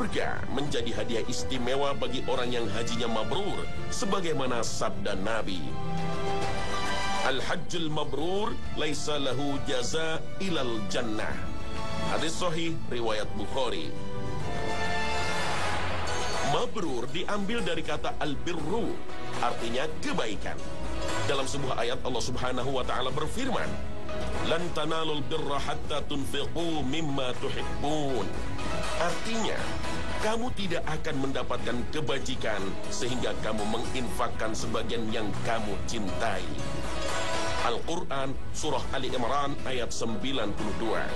Surga menjadi hadiah istimewa bagi orang yang hajinya mabrur, sebagaimana sabda Nabi, Al-Hajjul Mabrur laisa lahu jaza ilal jannah. Hadis sahih riwayat Bukhari. Mabrur diambil dari kata al-birru, artinya kebaikan. Dalam sebuah ayat Allah Subhanahu wa taala berfirman, "Lan tanalul birra hatta tunfiqu mimma tuhibbun." Artinya, kamu tidak akan mendapatkan kebajikan sehingga kamu menginfakkan sebagian yang kamu cintai. Al-Quran Surah Ali Imran ayat 92.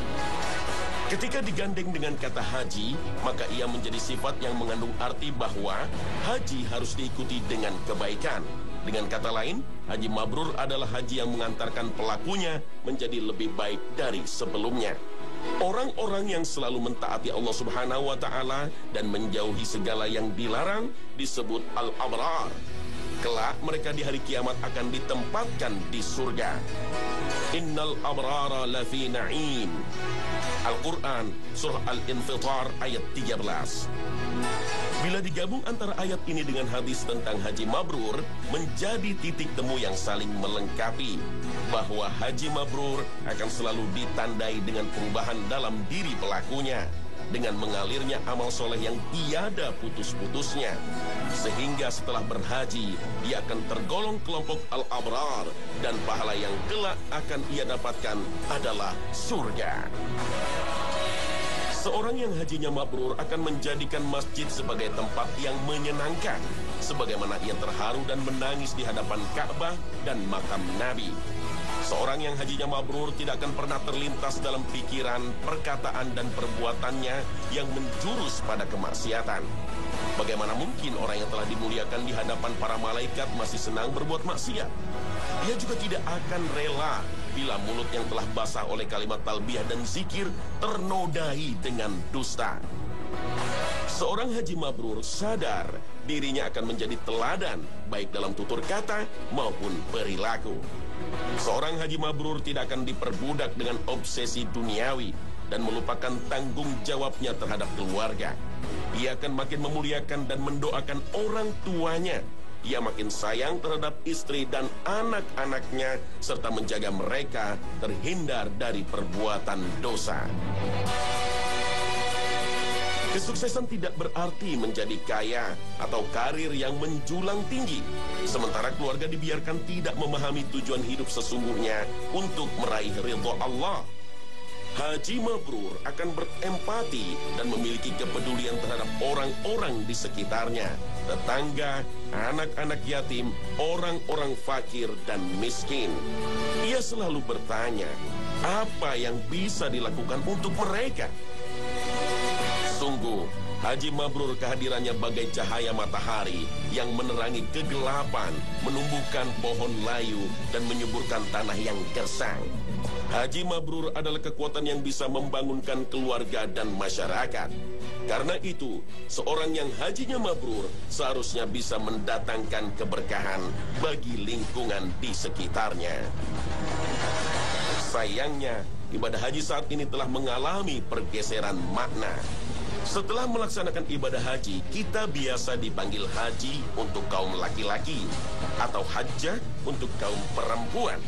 Ketika digandeng dengan kata haji, maka ia menjadi sifat yang mengandung arti bahwa haji harus diikuti dengan kebaikan. Dengan kata lain, haji mabrur adalah haji yang mengantarkan pelakunya menjadi lebih baik dari sebelumnya. Orang-orang yang selalu mentaati Allah Subhanahu wa taala dan menjauhi segala yang dilarang disebut al-abrar. Kelak mereka di hari kiamat akan ditempatkan di surga. Innal abrara lafi na'im. Al-Quran Surah Al-Infitar ayat 13. Bila digabung antara ayat ini dengan hadis tentang haji mabrur, menjadi titik temu yang saling melengkapi, bahwa haji mabrur akan selalu ditandai dengan perubahan dalam diri pelakunya, dengan mengalirnya amal soleh yang tiada putus-putusnya, sehingga setelah berhaji dia akan tergolong kelompok al-abrar, dan pahala yang kelak akan ia dapatkan adalah surga. Seorang yang hajinya mabrur akan menjadikan masjid sebagai tempat yang menyenangkan, sebagaimana ia terharu dan menangis di hadapan Ka'bah dan makam Nabi. Seorang yang hajinya mabrur tidak akan pernah terlintas dalam pikiran, perkataan, dan perbuatannya yang menjurus pada kemaksiatan. Bagaimana mungkin orang yang telah dimuliakan di hadapan para malaikat masih senang berbuat maksiat? Dia juga tidak akan rela bila mulut yang telah basah oleh kalimat talbiyah dan zikir ternodai dengan dusta. Seorang haji mabrur sadar dirinya akan menjadi teladan baik dalam tutur kata maupun perilaku. Seorang haji mabrur tidak akan diperbudak dengan obsesi duniawi dan melupakan tanggung jawabnya terhadap keluarga. Ia akan makin memuliakan dan mendoakan orang tuanya. Ia makin sayang terhadap istri dan anak-anaknya, serta menjaga mereka terhindar dari perbuatan dosa. Kesuksesan tidak berarti menjadi kaya atau karir yang menjulang tinggi, sementara keluarga dibiarkan tidak memahami tujuan hidup sesungguhnya untuk meraih ridha Allah. Haji mabrur akan berempati dan memiliki kepedulian terhadap orang-orang di sekitarnya, tetangga, anak-anak yatim, orang-orang fakir dan miskin. Ia selalu bertanya, apa yang bisa dilakukan untuk mereka? Sungguh, haji mabrur kehadirannya bagai cahaya matahari yang menerangi kegelapan, menumbuhkan pohon layu, dan menyuburkan tanah yang gersang. Haji mabrur adalah kekuatan yang bisa membangunkan keluarga dan masyarakat. Karena itu, seorang yang hajinya mabrur seharusnya bisa mendatangkan keberkahan bagi lingkungan di sekitarnya. Sayangnya, ibadah haji saat ini telah mengalami pergeseran makna. Setelah melaksanakan ibadah haji, kita biasa dipanggil haji untuk kaum laki-laki atau hajjah untuk kaum perempuan.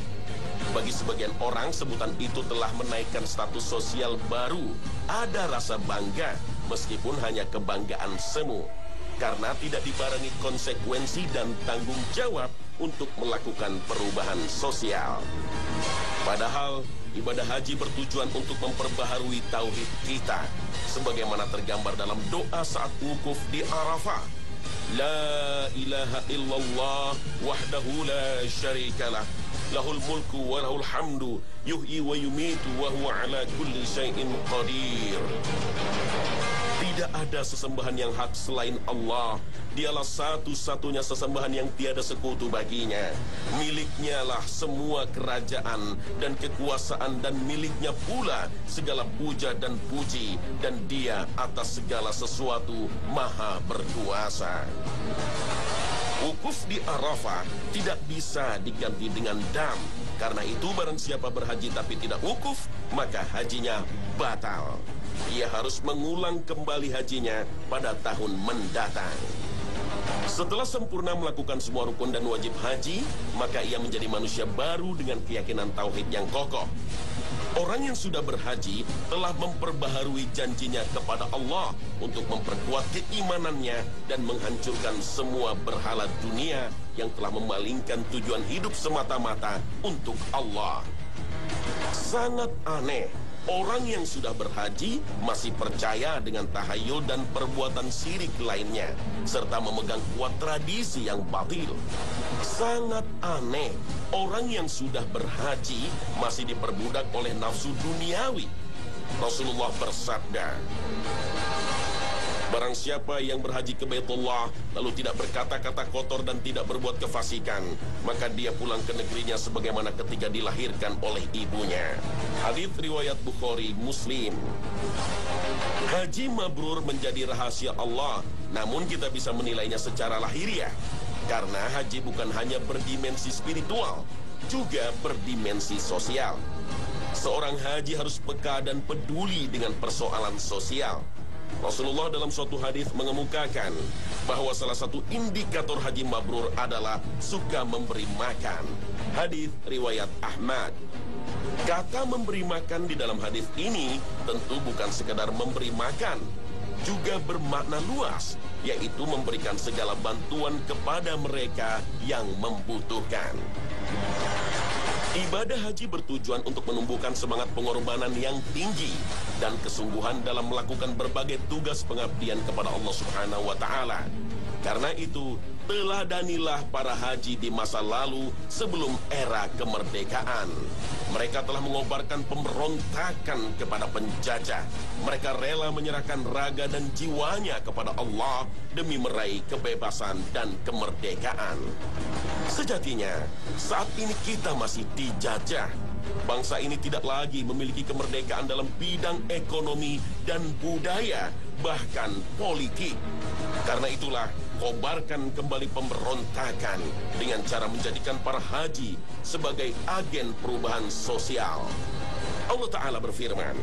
Bagi sebagian orang, sebutan itu telah menaikkan status sosial baru. Ada rasa bangga, meskipun hanya kebanggaan semu, karena tidak dibarengi konsekuensi dan tanggung jawab untuk melakukan perubahan sosial. Padahal, ibadah haji bertujuan untuk memperbaharui tauhid kita, sebagaimana tergambar dalam doa saat wukuf di Arafah. La ilaha illallah wahdahu la syarikalah, lahul mulku wa lahul hamdu, yuhyi wa yumitu wa huwa ala kulli syai'in qadir. Tidak ada sesembahan yang hak selain Allah. Dialah satu-satunya sesembahan yang tiada sekutu baginya. Miliknya lah semua kerajaan dan kekuasaan, dan miliknya pula segala puja dan puji, dan dia atas segala sesuatu maha berkuasa. Wukuf di Arafah tidak bisa diganti dengan dam. Karena itu barang siapa berhaji tapi tidak wukuf, maka hajinya batal. ia harus mengulang kembali hajinya pada tahun mendatang. Setelah sempurna melakukan semua rukun dan wajib haji, maka ia menjadi manusia baru dengan keyakinan tauhid yang kokoh. Orang yang sudah berhaji telah memperbaharui janjinya kepada Allah untuk memperkuat keimanannya dan menghancurkan semua berhala dunia yang telah memalingkan tujuan hidup semata-mata untuk Allah. Sangat aneh, orang yang sudah berhaji masih percaya dengan tahayul dan perbuatan syirik lainnya, serta memegang kuat tradisi yang batil. Sangat aneh, orang yang sudah berhaji masih diperbudak oleh nafsu duniawi. Rasulullah bersabda, barang siapa yang berhaji ke Baitullah lalu tidak berkata-kata kotor dan tidak berbuat kefasikan, maka dia pulang ke negerinya sebagaimana ketika dilahirkan oleh ibunya. Hadits riwayat Bukhari, Muslim. Haji mabrur menjadi rahasia Allah, namun kita bisa menilainya secara lahiriah. Karena haji bukan hanya berdimensi spiritual, juga berdimensi sosial. Seorang haji harus peka dan peduli dengan persoalan sosial. Rasulullah dalam suatu hadis mengemukakan bahwa salah satu indikator haji mabrur adalah suka memberi makan. Hadis riwayat Ahmad. Kata memberi makan di dalam hadis ini tentu bukan sekadar memberi makan, juga bermakna luas, yaitu memberikan segala bantuan kepada mereka yang membutuhkan. Ibadah haji bertujuan untuk menumbuhkan semangat pengorbanan yang tinggi dan kesungguhan dalam melakukan berbagai tugas pengabdian kepada Allah Subhanahu wa Ta'ala. Karena itu, teladanilah para haji di masa lalu sebelum era kemerdekaan. Mereka telah mengobarkan pemberontakan kepada penjajah. Mereka rela menyerahkan raga dan jiwanya kepada Allah demi meraih kebebasan dan kemerdekaan. Sejatinya, saat ini kita masih dijajah. Bangsa ini tidak lagi memiliki kemerdekaan dalam bidang ekonomi dan budaya, bahkan politik. Karena itulah, kobarkan kembali pemberontakan dengan cara menjadikan para haji sebagai agen perubahan sosial. Allah Ta'ala berfirman,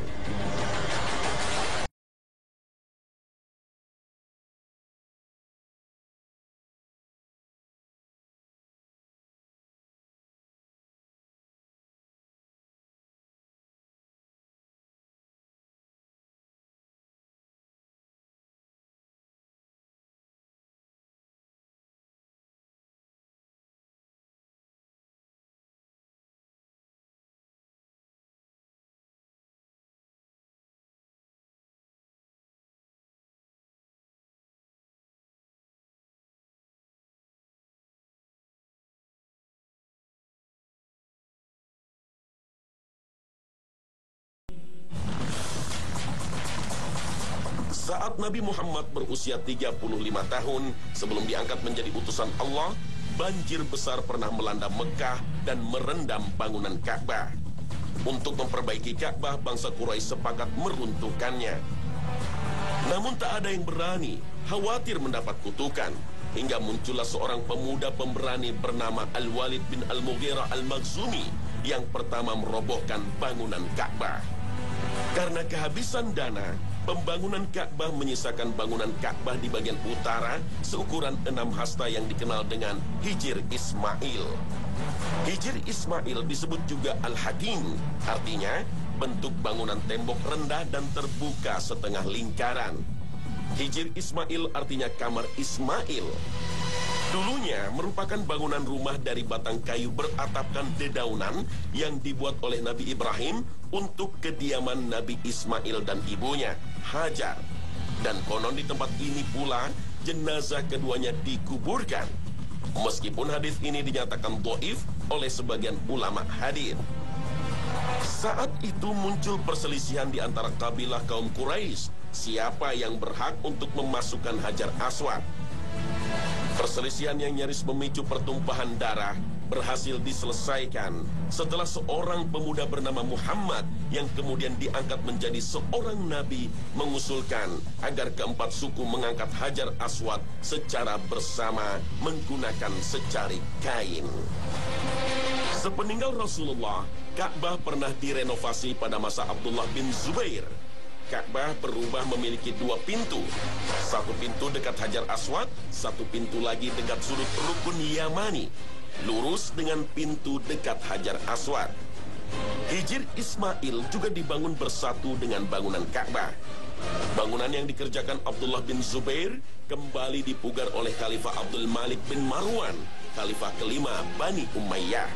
saat Nabi Muhammad berusia 35 tahun sebelum diangkat menjadi utusan Allah, banjir besar pernah melanda Mekah dan merendam bangunan Ka'bah. Untuk memperbaiki Ka'bah, bangsa Quraisy sepakat meruntuhkannya. Namun tak ada yang berani, khawatir mendapat kutukan, hingga muncullah seorang pemuda pemberani bernama Al-Walid bin Al-Mughirah Al-Makhzumi yang pertama merobohkan bangunan Ka'bah. Karena kehabisan dana, pembangunan Ka'bah menyisakan bangunan Ka'bah di bagian utara seukuran 6 hasta yang dikenal dengan Hijr Ismail. Hijr Ismail disebut juga Al-Hakim, artinya bentuk bangunan tembok rendah dan terbuka setengah lingkaran. Hijr Ismail artinya kamar Ismail. Dulunya merupakan bangunan rumah dari batang kayu beratapkan dedaunan yang dibuat oleh Nabi Ibrahim untuk kediaman Nabi Ismail dan ibunya, Hajar. Dan konon di tempat ini pula jenazah keduanya dikuburkan. Meskipun hadis ini dinyatakan dhaif oleh sebagian ulama hadis. Saat itu muncul perselisihan di antara kabilah kaum Quraisy, siapa yang berhak untuk memasukkan Hajar Aswad. Perselisihan yang nyaris memicu pertumpahan darah berhasil diselesaikan setelah seorang pemuda bernama Muhammad yang kemudian diangkat menjadi seorang nabi mengusulkan agar keempat suku mengangkat Hajar Aswad secara bersama menggunakan secari kain. Sepeninggal Rasulullah, Ka'bah pernah direnovasi pada masa Abdullah bin Zubair. Ka'bah berubah memiliki dua pintu. Satu pintu dekat Hajar Aswad, satu pintu lagi dekat sudut Rukun Yamani, lurus dengan pintu dekat Hajar Aswad. Hijr Ismail juga dibangun bersatu dengan bangunan Ka'bah. Bangunan yang dikerjakan Abdullah bin Zubair kembali dipugar oleh Khalifah Abdul Malik bin Marwan, Khalifah kelima Bani Umayyah.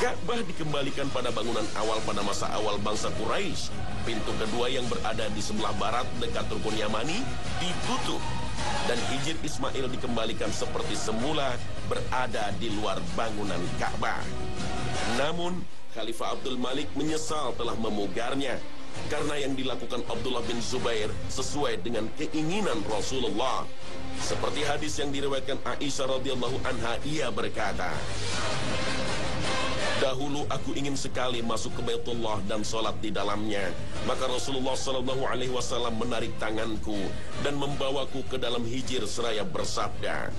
Ka'bah dikembalikan pada bangunan awal pada masa awal bangsa Quraisy. Pintu kedua yang berada di sebelah barat dekat Rukun Yamani ditutup, dan Hijr Ismail dikembalikan seperti semula berada di luar bangunan Ka'bah. Namun Khalifah Abdul Malik menyesal telah memugarnya, karena yang dilakukan Abdullah bin Zubair sesuai dengan keinginan Rasulullah. Seperti hadis yang diriwayatkan Aisyah radhiyallahu anha, ia berkata, "Dahulu aku ingin sekali masuk ke Baitullah dan sholat di dalamnya. Maka Rasulullah SAW menarik tanganku dan membawaku ke dalam Hijr seraya bersabda,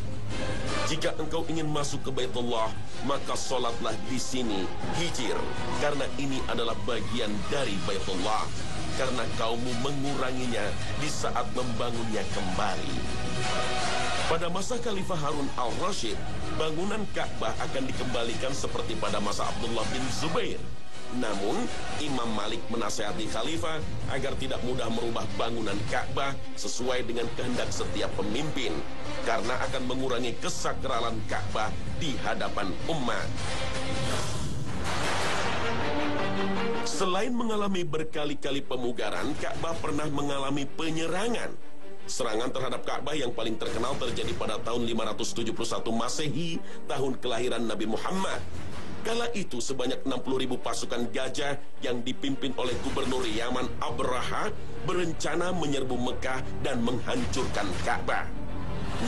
'Jika engkau ingin masuk ke Baitullah, maka sholatlah di sini, Hijr, karena ini adalah bagian dari Baitullah, karena kaummu menguranginya di saat membangunnya kembali.'" Pada masa Khalifah Harun al-Rashid, bangunan Ka'bah akan dikembalikan seperti pada masa Abdullah bin Zubair. Namun, Imam Malik menasihati Khalifah agar tidak mudah merubah bangunan Ka'bah sesuai dengan kehendak setiap pemimpin, karena akan mengurangi kesakralan Ka'bah di hadapan umat. Selain mengalami berkali-kali pemugaran, Ka'bah pernah mengalami penyerangan. Serangan terhadap Ka'bah yang paling terkenal terjadi pada tahun 571 Masehi, tahun kelahiran Nabi Muhammad. Kala itu sebanyak 60.000 pasukan gajah yang dipimpin oleh Gubernur Yaman Abraha berencana menyerbu Mekah dan menghancurkan Ka'bah.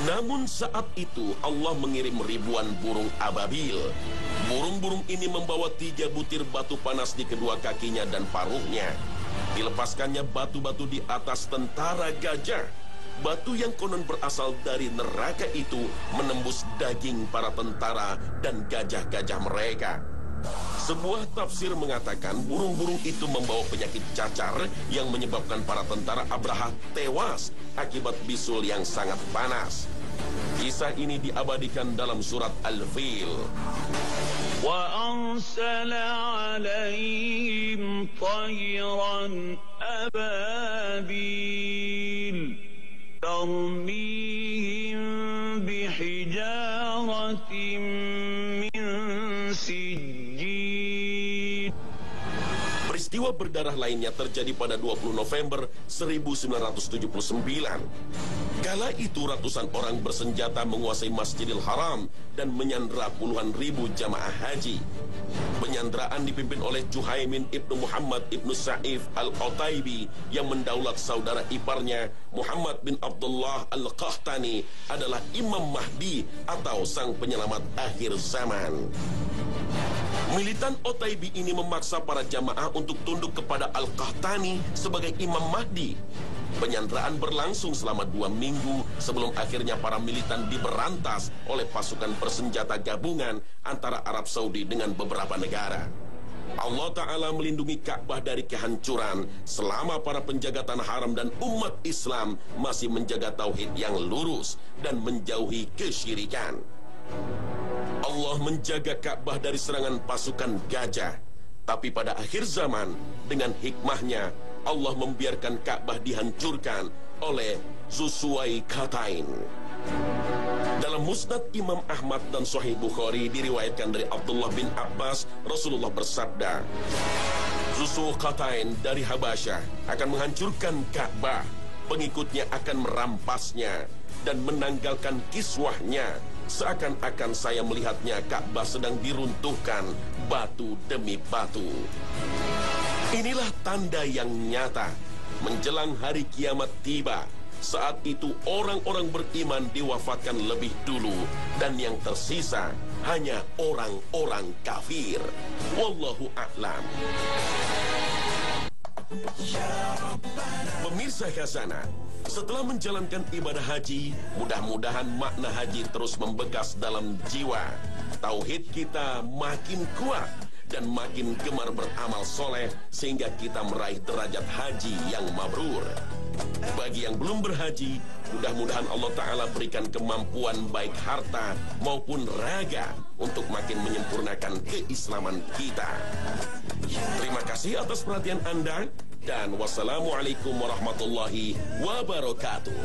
Namun saat itu Allah mengirim ribuan burung ababil. Burung-burung ini membawa 3 butir batu panas di kedua kakinya dan paruhnya. Dilepaskannya batu-batu di atas tentara gajah. Batu yang konon berasal dari neraka itu menembus daging para tentara dan gajah-gajah mereka. Sebuah tafsir mengatakan burung-burung itu membawa penyakit cacar yang menyebabkan para tentara Abraha tewas akibat bisul yang sangat panas. Kisah ini diabadikan dalam surat Al-Fil. وَأَرْسَلَ عَلَيْهِمْ طَيْرًا أَبَابِيلَ تَرْمِيهِمْ بِحِجَارَةٍ مِّن سِجِّيلٍ. Peristiwa berdarah lainnya terjadi pada 20 November 1979. Kala itu ratusan orang bersenjata menguasai Masjidil Haram dan menyandera puluhan ribu jamaah haji. Penyanderaan dipimpin oleh Juhaimin ibnu Muhammad ibnu Sa'if al-Otaibi yang mendaulat saudara iparnya Muhammad bin Abdullah al-Qahtani adalah Imam Mahdi atau sang penyelamat akhir zaman. Militan Otaibi ini memaksa para jamaah untuk tunduk kepada Al-Qahtani sebagai Imam Mahdi. Penyanderaan berlangsung selama 2 minggu sebelum akhirnya para militan diberantas oleh pasukan bersenjata gabungan antara Arab Saudi dengan beberapa negara. Allah Ta'ala melindungi Ka'bah dari kehancuran selama para penjaga tanah haram dan umat Islam masih menjaga tauhid yang lurus dan menjauhi kesyirikan. Allah menjaga Ka'bah dari serangan pasukan gajah. Tapi pada akhir zaman, dengan hikmahnya, Allah membiarkan Ka'bah dihancurkan oleh Zusuwaikatain. Dalam Musnad Imam Ahmad dan Sahih Bukhari diriwayatkan dari Abdullah bin Abbas, Rasulullah bersabda, Zusuwaikatain dari Habasyah akan menghancurkan Ka'bah, pengikutnya akan merampasnya dan menanggalkan kiswahnya. Seakan-akan saya melihatnya Ka'bah sedang diruntuhkan batu demi batu. Inilah tanda yang nyata menjelang hari kiamat tiba. Saat itu orang-orang beriman diwafatkan lebih dulu dan yang tersisa hanya orang-orang kafir. Wallahu a'lam. Pemirsa Khazanah, setelah menjalankan ibadah haji, mudah-mudahan makna haji terus membekas dalam jiwa. Tauhid kita makin kuat dan makin gemar beramal soleh sehingga kita meraih derajat haji yang mabrur. Bagi yang belum berhaji, mudah-mudahan Allah Ta'ala berikan kemampuan baik harta maupun raga untuk makin menyempurnakan keislaman kita. Terima kasih atas perhatian Anda dan wassalamualaikum warahmatullahi wabarakatuh.